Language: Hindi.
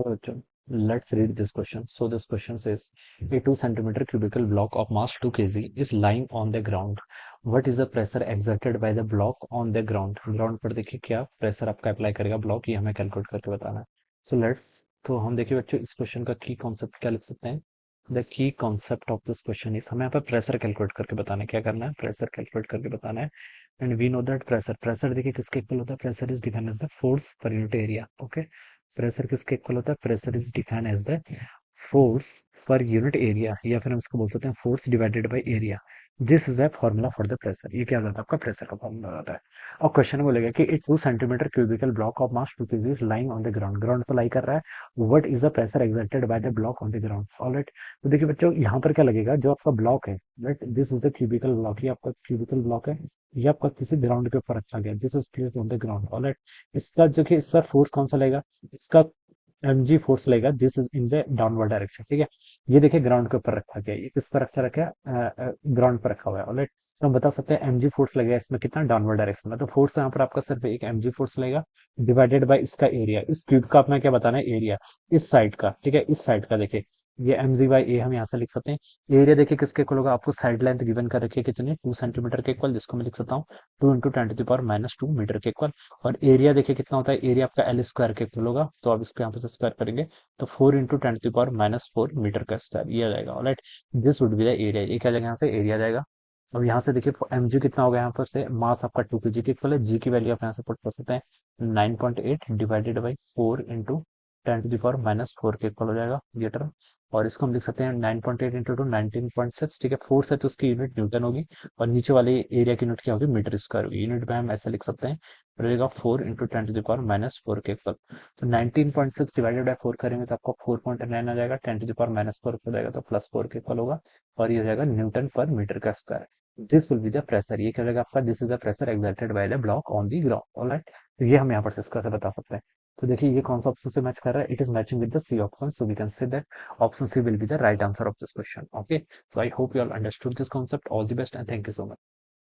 So let's read this question. So this question says, a 2 centimeter cubical block of mass 2 kg is lying on the ground. What is the pressure exerted by the block on the ground? Ground पर देखिए क्या प्रेशर आपका अप्लाई करेगा ब्लॉक, ये हमें कैलकुलेट करके बताना है. सो लेट्स, तो हम देखिए बच्चों इस क्वेश्चन का की कॉन्सेप्ट क्या लिख सकते हैं. The key concept of this question is, हमें यहाँ पर प्रेशर कैलकुलेट करके बताना है. क्या करना है? प्रेशर कैलकुलेट करके बताना है. And we know that pressure, pressure देखिए किसके इक्वल होता है. Pressure is defined as the force per unit area. Okay, pressure किसके इक्वल होता है? Pressure is defined as the force per unit area, या फिर हम इसको बोल सकते हैं force divided by area. This is a formula for the pressure. ये क्या होता है? आपका प्रेशर का फॉर्मूला होता है. और क्वेश्चन बोलेगा कि एक 2 centimetre cubical block of mass 2 kg is lying on the ground. Ground पर लाई कर रहा है. What is the pressure exerted by the block on the ground. Alright, तो देखिए बच्चों यहाँ पर क्या लगेगा, जो आपका ब्लॉक है, right, this is the cubical block. ये आपका क्यूबिकल ब्लॉक है, ये आपका किसी ग्राउंड के ऊपर रखा गया. This is placed on the ground. Alright, इसका जो कि इस पर फोर्स कौन सा लगेगा? इसका mg फोर्स लगेगा. This is in the downward direction. ठीक है, ये देखिए ग्राउंड के ऊपर रखा गया. ये किस पर रखा है? ग्राउंड पर रखा हुआ है. ऑलराइट, तो हम बता सकते हैं mg फोर्स लगेगा इसमें कितना? डाउनवर्ड डायरेक्शन में. तो फोर्स यहाँ पर आपका सिर्फ एक mg फोर्स लगेगा डिवाइडेड बाय इसका एरिया. इस क्यूब का अपना क्या बताना है? एरिया इस साइड का. ठीक है, इस साइड का देखिए, ये mg बाई ए हम यहाँ से लिख सकते हैं. एरिया देखिए किसके इक्वल होगा? आपको साइड लेंथ गिवन कर रखी है कितनी? 2 सेंटीमीटर के इक्वल, जिसको मैं लिख सकता हूँ 2 इंटू 10⁻⁻2 मीटर के इक्वल. और एरिया देखिए कितना होता है? एरिया आपका एल स्क्वायर के इक्वल होगा. तो आप इसको यहाँ पे स्क्वायर करेंगे तो 4 इंटू 10⁻⁻4 मीटर का स्क्वायर ये आ जाएगा. Alright, this would be the area. ये क्या आ जाएगा? यहाँ से एरिया आ जाएगा. अब यहाँ से देखिए mg कितना होगा? यहाँ पर से मास आपका 2 kg के इक्वल है. जी की वैल्यू आप यहाँ से पुट कर सकते हैं 9.8 डिवाइडेड बाई 4 इंटू 10⁻⁻4 के इक्वल हो जाएगा ये टर्म. और इसको हम लिख सकते हैं 9.8 इंटू 2 19.6. ठीक है, फोर्स है तो उसकी यूनिट न्यूटन होगी, और नीचे वाले एरिया की यूनिट क्या होगी? मीटर स्क्वायर होगी. यूनिट में हम ऐसा लिख सकते हैं, रहेगा 4 इंटू 10⁻⁻4 के इक्वल. तो 19.6 डिवाइडेड बाय 4 करेंगे तो आपको 4.9 आ जाएगा. 10⁻⁻4 हो जाएगा तो +4 के इक्वल होगा, और ये हो जाएगा न्यूटन पर मीटर का square. This will be the pressure. ये क्या रहेगा आपका? This is the pressure exerted by the block on the ground. Alright, तो ये हम यहाँ पर से इसको ऐसे बता सकते हैं. तो देखिए ये कौन सा ऑप्शन से मैच कर रहा है? It is matching with the C option. So we can say that option C will be the right answer of this question. Okay, so I hope you all understood this concept. All the best and thank you so much.